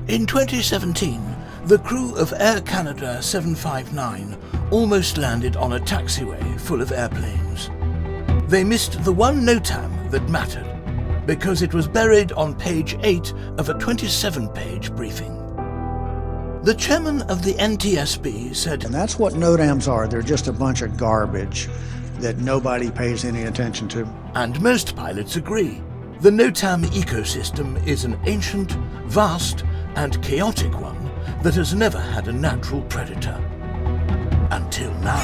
In 2017, the crew of Air Canada 759 almost landed on a taxiway full of airplanes. They missed the one NOTAM that mattered, because it was buried on page 8 of a 27-page briefing. The chairman of the NTSB said, "And that's what NOTAMs are. They're just a bunch of garbage that nobody pays any attention to." And most pilots agree. The NOTAM ecosystem is an ancient, vast, and chaotic one that has never had a natural predator. Until now.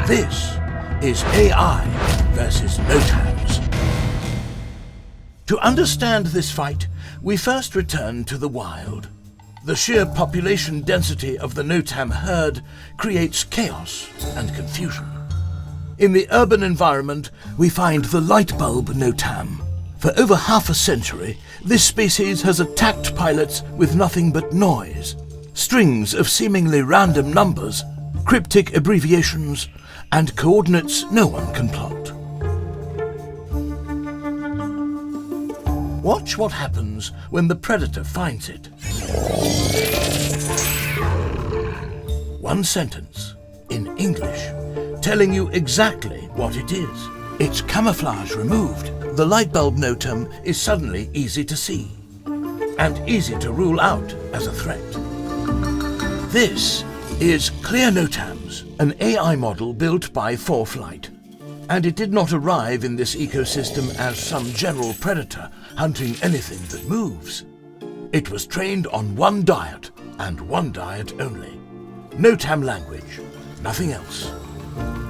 This is AI versus NOTAMs. To understand this fight, we first return to the wild. The sheer population density of the NOTAM herd creates chaos and confusion. In the urban environment, we find the light bulb NOTAM. For over half a century, this species has attacked pilots with nothing but noise, strings of seemingly random numbers, cryptic abbreviations, and coordinates no one can plot. Watch what happens when the predator finds it. One sentence, in English, telling you exactly what it is. Its camouflage removed, the light bulb NOTAM is suddenly easy to see, and easy to rule out as a threat. This is ClearNOTAMs, an AI model built by ForeFlight. And it did not arrive in this ecosystem as some general predator hunting anything that moves. It was trained on one diet, and one diet only. NOTAM language, nothing else.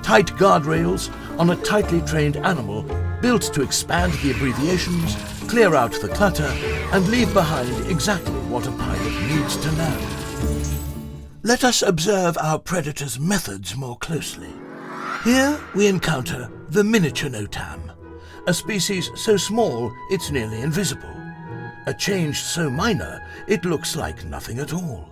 Tight guardrails on a tightly trained animal built to expand the abbreviations, clear out the clutter, and leave behind exactly what a pilot needs to know. Let us observe our predator's methods more closely. Here we encounter the miniature NOTAM, a species so small it's nearly invisible, a change so minor it looks like nothing at all.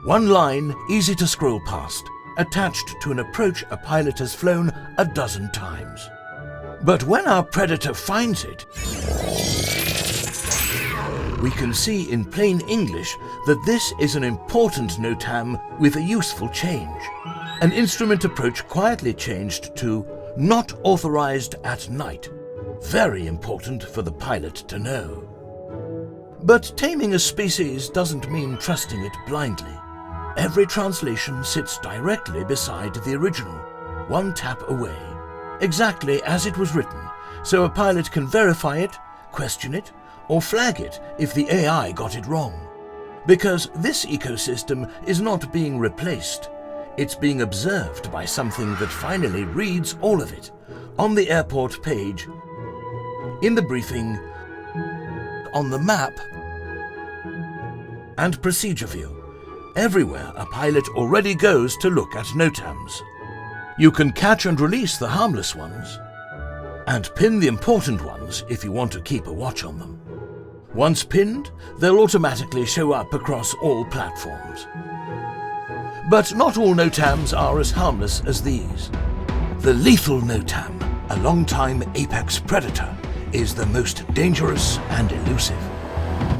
One line easy to scroll past, attached to an approach a pilot has flown a dozen times. But when our predator finds it, we can see in plain English that this is an important NOTAM with a useful change. An instrument approach quietly changed to "not authorized at night." Very important for the pilot to know. But taming a species doesn't mean trusting it blindly. Every translation sits directly beside the original, one tap away, exactly as it was written, so a pilot can verify it, question it, or flag it if the AI got it wrong. Because this ecosystem is not being replaced. It's being observed by something that finally reads all of it, on the airport page, in the briefing, on the map, and procedure view. Everywhere a pilot already goes to look at NOTAMs. You can catch and release the harmless ones, and pin the important ones if you want to keep a watch on them. Once pinned, they'll automatically show up across all platforms. But not all NOTAMs are as harmless as these. The lethal NOTAM, a long-time apex predator, is the most dangerous and elusive.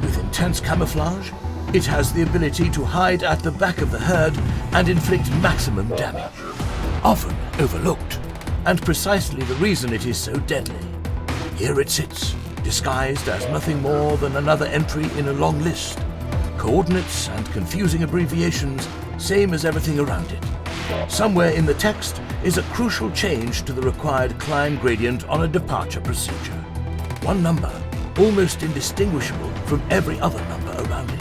With intense camouflage, it has the ability to hide at the back of the herd and inflict maximum damage, often overlooked, and precisely the reason it is so deadly. Here it sits, disguised as nothing more than another entry in a long list. Coordinates and confusing abbreviations, same as everything around it. Somewhere in the text is a crucial change to the required climb gradient on a departure procedure. One number, almost indistinguishable from every other number around it.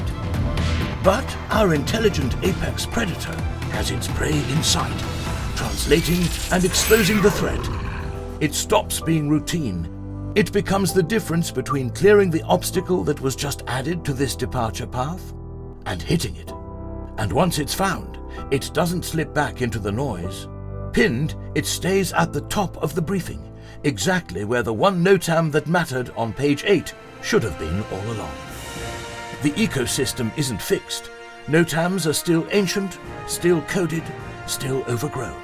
But our intelligent apex predator has its prey in sight, translating and exposing the threat. It stops being routine. It becomes the difference between clearing the obstacle that was just added to this departure path and hitting it. And once it's found, it doesn't slip back into the noise. Pinned, it stays at the top of the briefing, exactly where the one NOTAM that mattered on page 8 should have been all along. The ecosystem isn't fixed. NOTAMs are still ancient, still coded, still overgrown.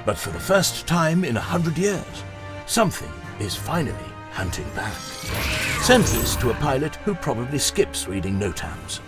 But for the first time in 100 years, something is finally hunting back. Send this to a pilot who probably skips reading NOTAMs.